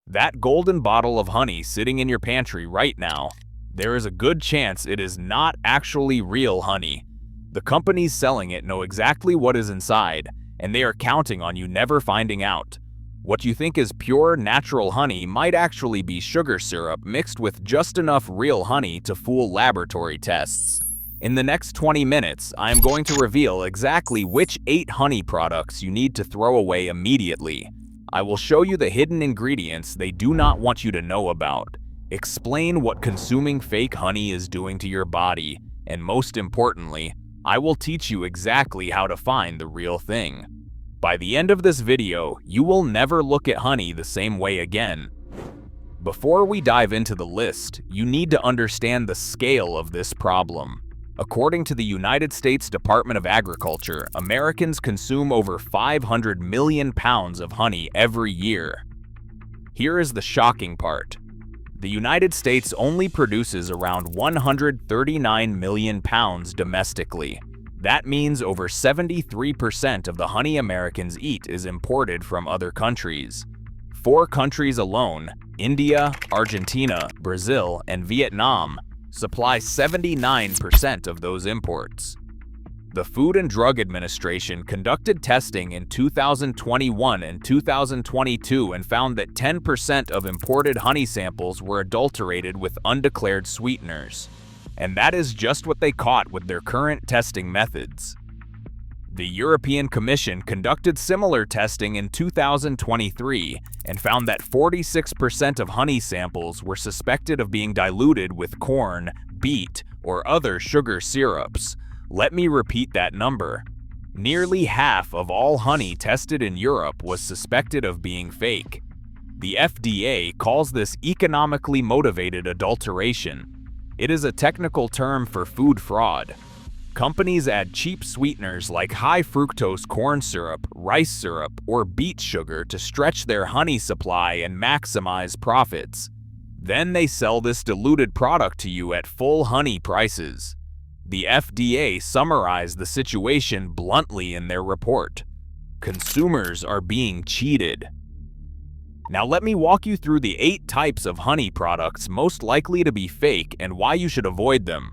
That golden bottle of honey sitting in your pantry right now, there is a good chance it is not actually real honey. The companies selling it know exactly what is inside, and they are counting on you never finding out. What you think is pure, natural honey might actually be sugar syrup mixed with just enough real honey to fool laboratory tests. In the next 20 minutes, I am going to reveal exactly which 8 honey products you need to throw away immediately. I will show you the hidden ingredients they do not want you to know about, explain what consuming fake honey is doing to your body, and most importantly, I will teach you exactly how to find the real thing. By the end of this video, you will never look at honey the same way again. Before we dive into the list, you need to understand the scale of this problem. According to the United States Department of Agriculture, Americans consume over 500 million pounds of honey every year. Here is the shocking part. The United States only produces around 139 million pounds domestically. That means over 73% of the honey Americans eat is imported from other countries. 4 countries alone, India, Argentina, Brazil, and Vietnam, supply 79% of those imports. The Food and Drug Administration conducted testing in 2021 and 2022 and found that 10% of imported honey samples were adulterated with undeclared sweeteners. And that is just what they caught with their current testing methods. The European Commission conducted similar testing in 2023 and found that 46% of honey samples were suspected of being diluted with corn, beet, or other sugar syrups. Let me repeat that number. Nearly half of all honey tested in Europe was suspected of being fake. The FDA calls this economically motivated adulteration. It is a technical term for food fraud. Companies add cheap sweeteners like high fructose corn syrup, rice syrup, or beet sugar to stretch their honey supply and maximize profits. Then they sell this diluted product to you at full honey prices. The FDA summarized the situation bluntly in their report. Consumers are being cheated. Now let me walk you through the 8 types of honey products most likely to be fake and why you should avoid them.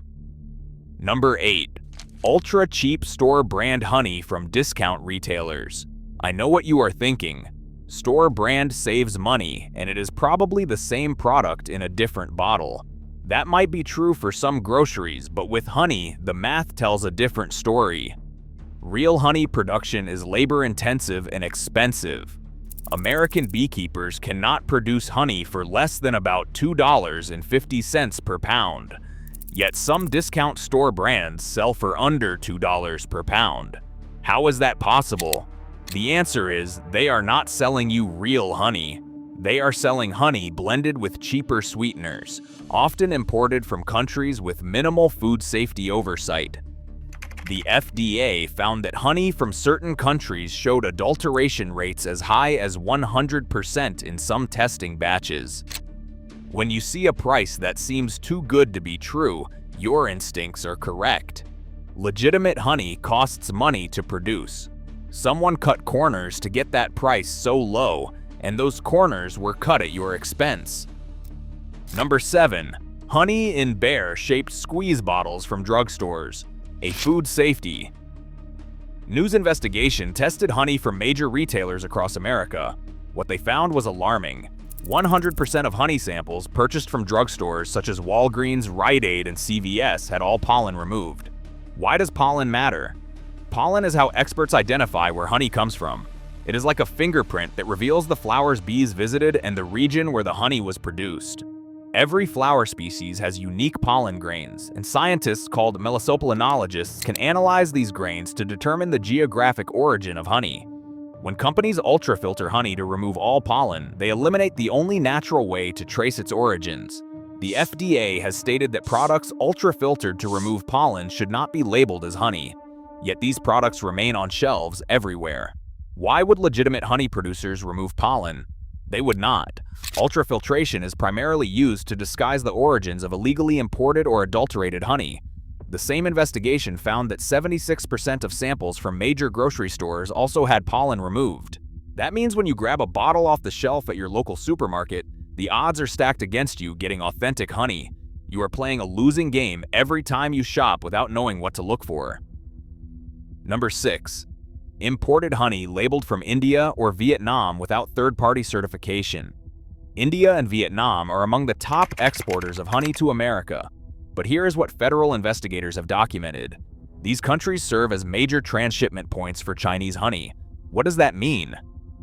Number 8. Ultra cheap store brand honey from discount retailers. I know what you are thinking. Store brand saves money, and it is probably the same product in a different bottle. That might be true for some groceries, but with honey, the math tells a different story. Real honey production is labor-intensive and expensive. American beekeepers cannot produce honey for less than about $2.50 per pound. Yet some discount store brands sell for under $2 per pound. How is that possible? The answer is they are not selling you real honey. They are selling honey blended with cheaper sweeteners, often imported from countries with minimal food safety oversight. The FDA found that honey from certain countries showed adulteration rates as high as 100% in some testing batches. When you see a price that seems too good to be true, your instincts are correct. Legitimate honey costs money to produce. Someone cut corners to get that price so low, and those corners were cut at your expense. Number 7. Honey in bear-shaped squeeze bottles from drugstores. A food safety. News investigation tested honey from major retailers across America. What they found was alarming. 100% of honey samples purchased from drugstores such as Walgreens, Rite Aid, and CVS had all pollen removed. Why does pollen matter? Pollen is how experts identify where honey comes from. It is like a fingerprint that reveals the flowers bees visited and the region where the honey was produced. Every flower species has unique pollen grains, and scientists called melisopollenologists can analyze these grains to determine the geographic origin of honey. When companies ultrafilter honey to remove all pollen, they eliminate the only natural way to trace its origins. The FDA has stated that products ultrafiltered to remove pollen should not be labeled as honey. Yet these products remain on shelves everywhere. Why would legitimate honey producers remove pollen? They would not. Ultrafiltration is primarily used to disguise the origins of illegally imported or adulterated honey. The same investigation found that 76% of samples from major grocery stores also had pollen removed. That means when you grab a bottle off the shelf at your local supermarket, the odds are stacked against you getting authentic honey. You are playing a losing game every time you shop without knowing what to look for. Number 6. Imported honey labeled from India or Vietnam without third-party certification. India and Vietnam are among the top exporters of honey to America. But here is what federal investigators have documented. These countries serve as major transshipment points for Chinese honey. What does that mean?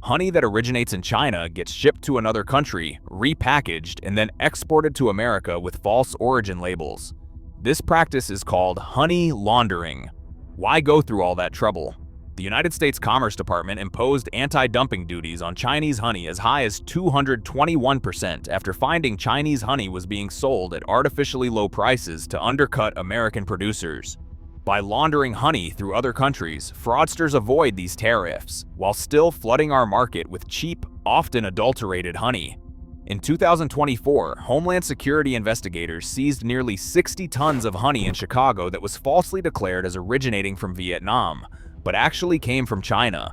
Honey that originates in China gets shipped to another country, repackaged, and then exported to America with false origin labels. This practice is called honey laundering. Why go through all that trouble? The United States Commerce Department imposed anti-dumping duties on Chinese honey as high as 221% after finding Chinese honey was being sold at artificially low prices to undercut American producers. By laundering honey through other countries, fraudsters avoid these tariffs, while still flooding our market with cheap, often adulterated honey. In 2024, Homeland Security investigators seized nearly 60 tons of honey in Chicago that was falsely declared as originating from Vietnam, but actually came from China.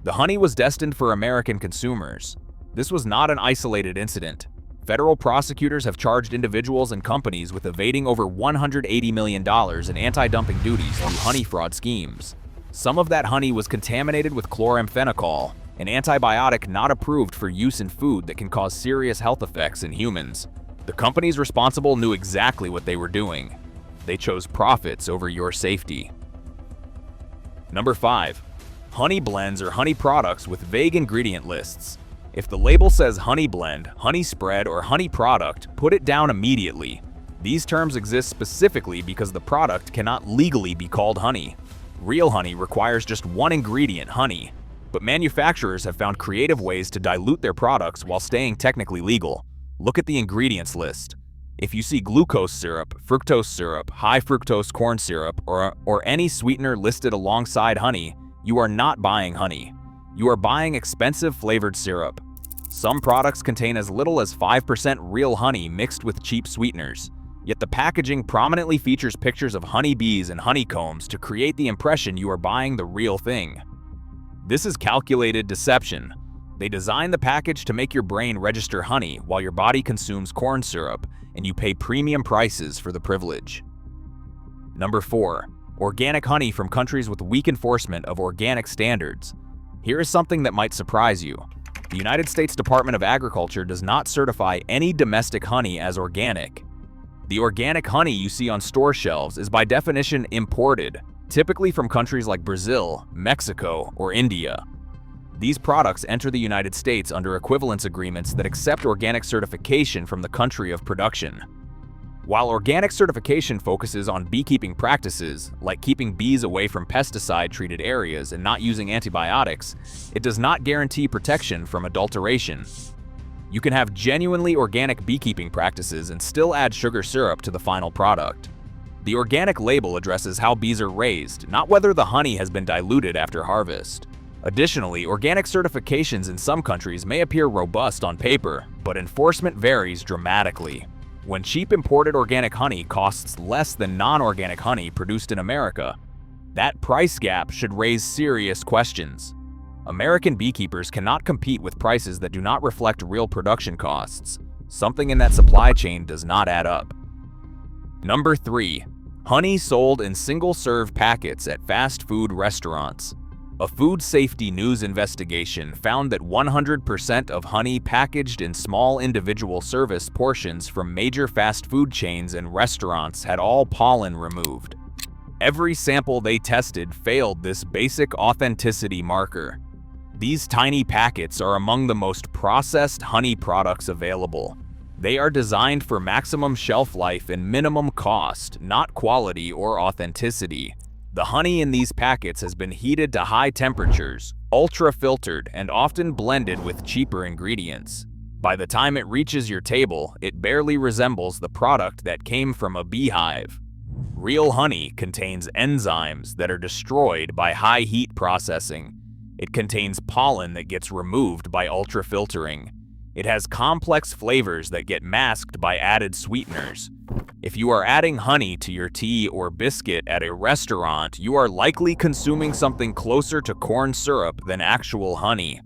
The honey was destined for American consumers. This was not an isolated incident. Federal prosecutors have charged individuals and companies with evading over $180 million in anti-dumping duties through honey fraud schemes. Some of that honey was contaminated with chloramphenicol, an antibiotic not approved for use in food that can cause serious health effects in humans. The companies responsible knew exactly what they were doing. They chose profits over your safety. Number 5. Honey blends or honey products with vague ingredient lists. If the label says honey blend, honey spread, or honey product, put it down immediately. These terms exist specifically because the product cannot legally be called honey. Real honey requires just one ingredient, honey. But manufacturers have found creative ways to dilute their products while staying technically legal. Look at the ingredients list. If you see glucose syrup, fructose syrup, high fructose corn syrup, or any sweetener listed alongside honey, you are not buying honey. You are buying expensive flavored syrup. Some products contain as little as 5% real honey mixed with cheap sweeteners. Yet the packaging prominently features pictures of honeybees and honeycombs to create the impression you are buying the real thing. This is calculated deception. They design the package to make your brain register honey while your body consumes corn syrup, and you pay premium prices for the privilege. Number 4. Organic honey from countries with weak enforcement of organic standards. Here is something that might surprise you. The United States Department of Agriculture does not certify any domestic honey as organic. The organic honey you see on store shelves is by definition imported, typically from countries like Brazil, Mexico, or India. These products enter the United States under equivalence agreements that accept organic certification from the country of production. While organic certification focuses on beekeeping practices, like keeping bees away from pesticide-treated areas and not using antibiotics, it does not guarantee protection from adulteration. You can have genuinely organic beekeeping practices and still add sugar syrup to the final product. The organic label addresses how bees are raised, not whether the honey has been diluted after harvest. Additionally, organic certifications in some countries may appear robust on paper, but enforcement varies dramatically. When cheap imported organic honey costs less than non-organic honey produced in America, that price gap should raise serious questions. American beekeepers cannot compete with prices that do not reflect real production costs. Something in that supply chain does not add up. Number 3. Honey sold in single-serve packets at fast food restaurants. A food safety news investigation found that 100% of honey packaged in small individual service portions from major fast food chains and restaurants had all pollen removed. Every sample they tested failed this basic authenticity marker. These tiny packets are among the most processed honey products available. They are designed for maximum shelf life and minimum cost, not quality or authenticity. The honey in these packets has been heated to high temperatures, ultra-filtered, and often blended with cheaper ingredients. By the time it reaches your table, it barely resembles the product that came from a beehive. Real honey contains enzymes that are destroyed by high heat processing. It contains pollen that gets removed by ultra-filtering. It has complex flavors that get masked by added sweeteners. If you are adding honey to your tea or biscuit at a restaurant, you are likely consuming something closer to corn syrup than actual honey.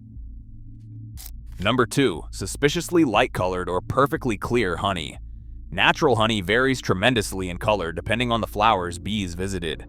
Number 2. Suspiciously light-colored or perfectly clear honey. Natural honey varies tremendously in color depending on the flowers bees visited.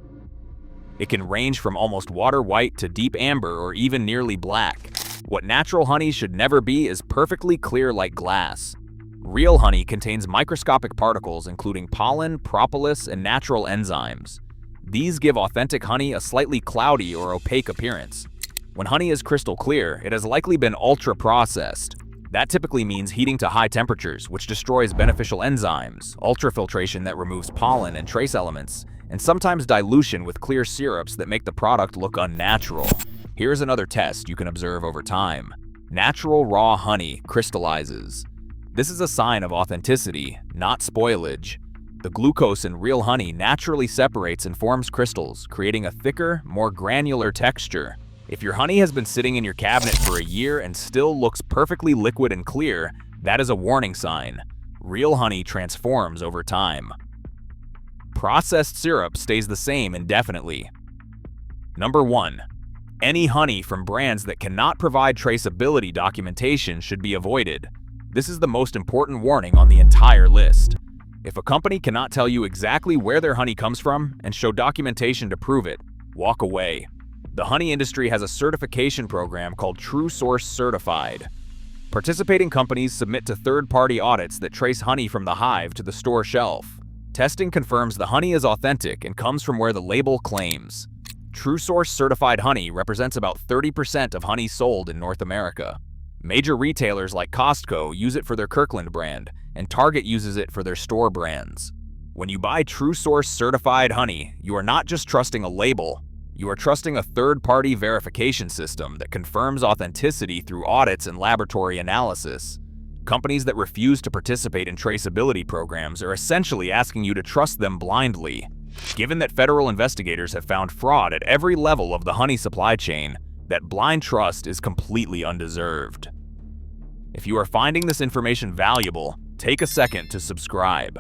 It can range from almost water white to deep amber or even nearly black. What natural honey should never be is perfectly clear like glass. Real honey contains microscopic particles including pollen, propolis, and natural enzymes. These give authentic honey a slightly cloudy or opaque appearance. When honey is crystal clear, it has likely been ultra-processed. That typically means heating to high temperatures, which destroys beneficial enzymes, ultrafiltration that removes pollen and trace elements, and sometimes dilution with clear syrups that make the product look unnatural. Here's another test you can observe over time. Natural raw honey crystallizes. This is a sign of authenticity, not spoilage. The glucose in real honey naturally separates and forms crystals, creating a thicker, more granular texture. If your honey has been sitting in your cabinet for a year and still looks perfectly liquid and clear, that is a warning sign. Real honey transforms over time. Processed syrup stays the same indefinitely. Number 1. Any honey from brands that cannot provide traceability documentation should be avoided. This is the most important warning on the entire list. If a company cannot tell you exactly where their honey comes from and show documentation to prove it, walk away. The honey industry has a certification program called True Source Certified. Participating companies submit to third-party audits that trace honey from the hive to the store shelf. Testing confirms the honey is authentic and comes from where the label claims. True Source certified honey represents about 30% of honey sold in North America. Major retailers like Costco use it for their Kirkland brand, and Target uses it for their store brands. When you buy True Source certified honey, you are not just trusting a label, you are trusting a third-party verification system that confirms authenticity through audits and laboratory analysis. Companies that refuse to participate in traceability programs are essentially asking you to trust them blindly. Given that federal investigators have found fraud at every level of the honey supply chain, that blind trust is completely undeserved. If you are finding this information valuable, take a second to subscribe.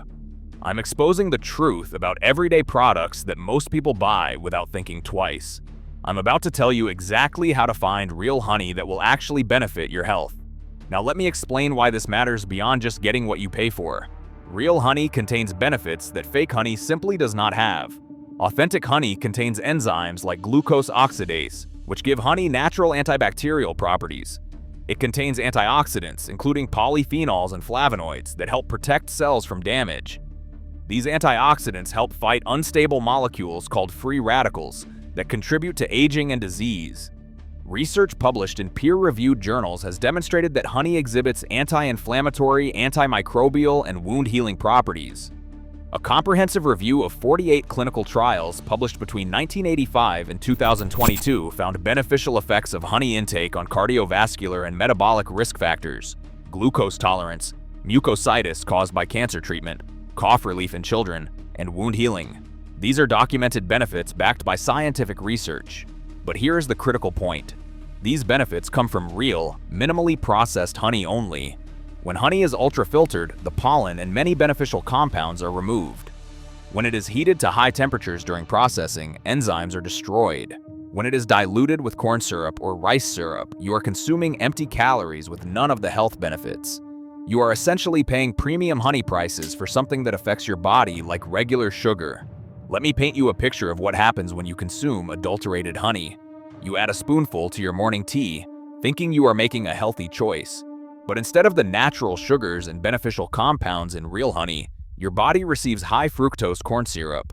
I'm exposing the truth about everyday products that most people buy without thinking twice. I'm about to tell you exactly how to find real honey that will actually benefit your health. Now let me explain why this matters beyond just getting what you pay for. Real honey contains benefits that fake honey simply does not have. Authentic honey contains enzymes like glucose oxidase, which give honey natural antibacterial properties. It contains antioxidants, including polyphenols and flavonoids, that help protect cells from damage. These antioxidants help fight unstable molecules called free radicals that contribute to aging and disease. Research published in peer-reviewed journals has demonstrated that honey exhibits anti-inflammatory, antimicrobial, and wound-healing properties. A comprehensive review of 48 clinical trials published between 1985 and 2022 found beneficial effects of honey intake on cardiovascular and metabolic risk factors, glucose tolerance, mucositis caused by cancer treatment, cough relief in children, and wound healing. These are documented benefits backed by scientific research. But here is the critical point. These benefits come from real, minimally processed honey only. When honey is ultra-filtered, the pollen and many beneficial compounds are removed. When it is heated to high temperatures during processing, enzymes are destroyed. When it is diluted with corn syrup or rice syrup, you are consuming empty calories with none of the health benefits. You are essentially paying premium honey prices for something that affects your body like regular sugar. Let me paint you a picture of what happens when you consume adulterated honey. You add a spoonful to your morning tea, thinking you are making a healthy choice. But instead of the natural sugars and beneficial compounds in real honey, your body receives high fructose corn syrup.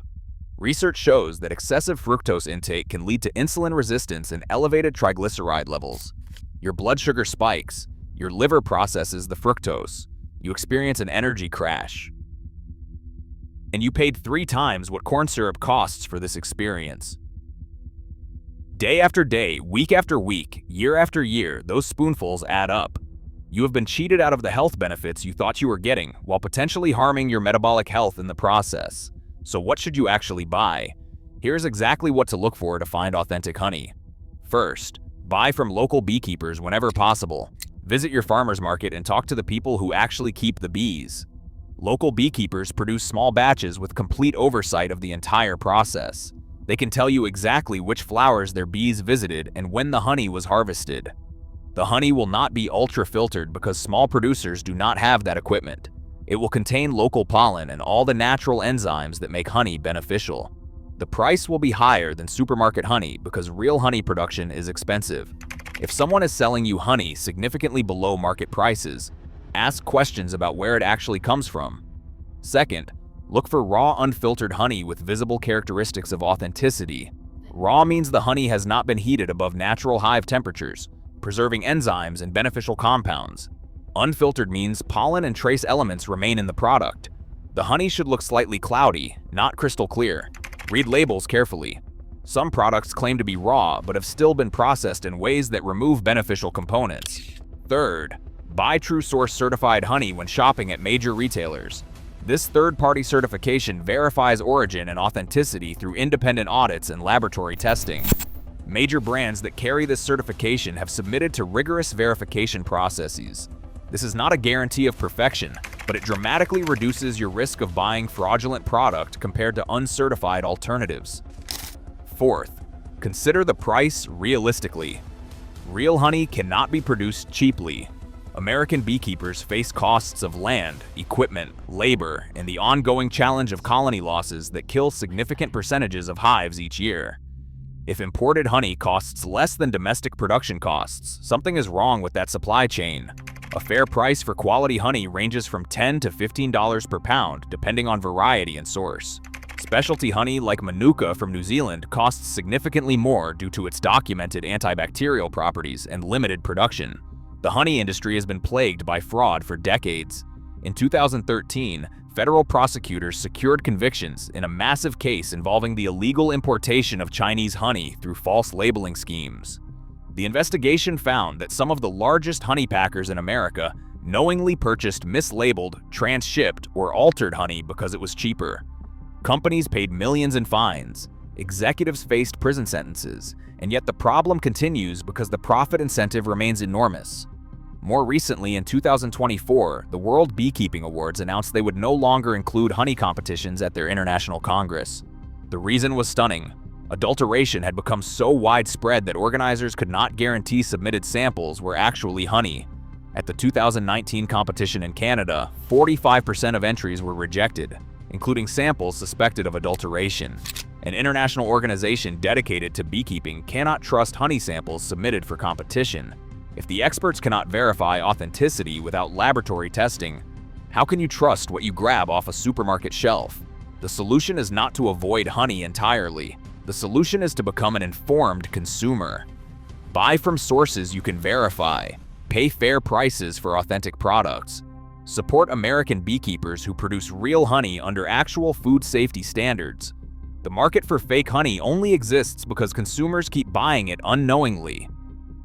Research shows that excessive fructose intake can lead to insulin resistance and elevated triglyceride levels. Your blood sugar spikes, your liver processes the fructose, you experience an energy crash. And you paid 3 times what corn syrup costs for this experience. Day after day, week after week, year after year, those spoonfuls add up. You have been cheated out of the health benefits you thought you were getting, while potentially harming your metabolic health in the process. So what should you actually buy? Here's exactly what to look for to find authentic honey. First, buy from local beekeepers whenever possible. Visit your farmer's market and talk to the people who actually keep the bees. Local beekeepers produce small batches with complete oversight of the entire process. They can tell you exactly which flowers their bees visited and when the honey was harvested. The honey will not be ultra-filtered because small producers do not have that equipment. It will contain local pollen and all the natural enzymes that make honey beneficial. The price will be higher than supermarket honey because real honey production is expensive. If someone is selling you honey significantly below market prices, ask questions about where it actually comes from. Second, look for raw unfiltered honey with visible characteristics of authenticity. Raw means the honey has not been heated above natural hive temperatures, preserving enzymes and beneficial compounds. Unfiltered means pollen and trace elements remain in the product. The honey should look slightly cloudy, not crystal clear. Read labels carefully. Some products claim to be raw but have still been processed in ways that remove beneficial components. Third, buy True Source certified honey when shopping at major retailers. This third-party certification verifies origin and authenticity through independent audits and laboratory testing. Major brands that carry this certification have submitted to rigorous verification processes. This is not a guarantee of perfection, but it dramatically reduces your risk of buying fraudulent product compared to uncertified alternatives. Fourth, consider the price realistically. Real honey cannot be produced cheaply. American beekeepers face costs of land, equipment, labor, and the ongoing challenge of colony losses that kill significant percentages of hives each year. If imported honey costs less than domestic production costs, something is wrong with that supply chain. A fair price for quality honey ranges from $10 to $15 per pound, depending on variety and source. Specialty honey like Manuka from New Zealand costs significantly more due to its documented antibacterial properties and limited production. The honey industry has been plagued by fraud for decades. In 2013, federal prosecutors secured convictions in a massive case involving the illegal importation of Chinese honey through false labeling schemes. The investigation found that some of the largest honey packers in America knowingly purchased mislabeled, trans-shipped, or altered honey because it was cheaper. Companies paid millions in fines, executives faced prison sentences, and yet the problem continues because the profit incentive remains enormous. More recently, in 2024, the World Beekeeping Awards announced they would no longer include honey competitions at their international congress. The reason was stunning. Adulteration had become so widespread that organizers could not guarantee submitted samples were actually honey. At the 2019 competition in Canada, 45% of entries were rejected, including samples suspected of adulteration. An international organization dedicated to beekeeping cannot trust honey samples submitted for competition. If the experts cannot verify authenticity without laboratory testing, how can you trust what you grab off a supermarket shelf? The solution is not to avoid honey entirely. The solution is to become an informed consumer. Buy from sources you can verify. Pay fair prices for authentic products. Support American beekeepers who produce real honey under actual food safety standards. The market for fake honey only exists because consumers keep buying it unknowingly.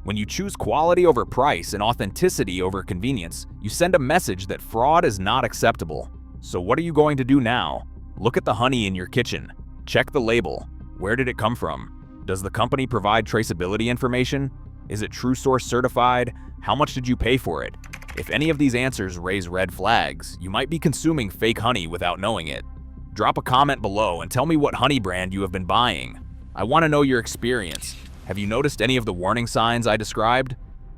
When you choose quality over price and authenticity over convenience, you send a message that fraud is not acceptable. So what are you going to do now? Look at the honey in your kitchen. Check the label. Where did it come from? Does the company provide traceability information? Is it True Source certified? How much did you pay for it? If any of these answers raise red flags, you might be consuming fake honey without knowing it. Drop a comment below and tell me what honey brand you have been buying. I want to know your experience. Have you noticed any of the warning signs I described?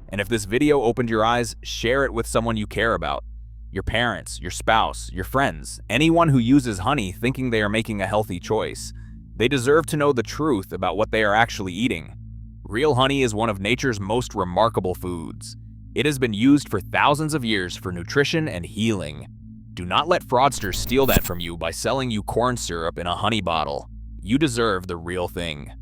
And if this video opened your eyes, share it with someone you care about. Your parents, your spouse, your friends, anyone who uses honey thinking they are making a healthy choice. They deserve to know the truth about what they are actually eating. Real honey is one of nature's most remarkable foods. It has been used for thousands of years for nutrition and healing. Do not let fraudsters steal that from you by selling you corn syrup in a honey bottle. You deserve the real thing.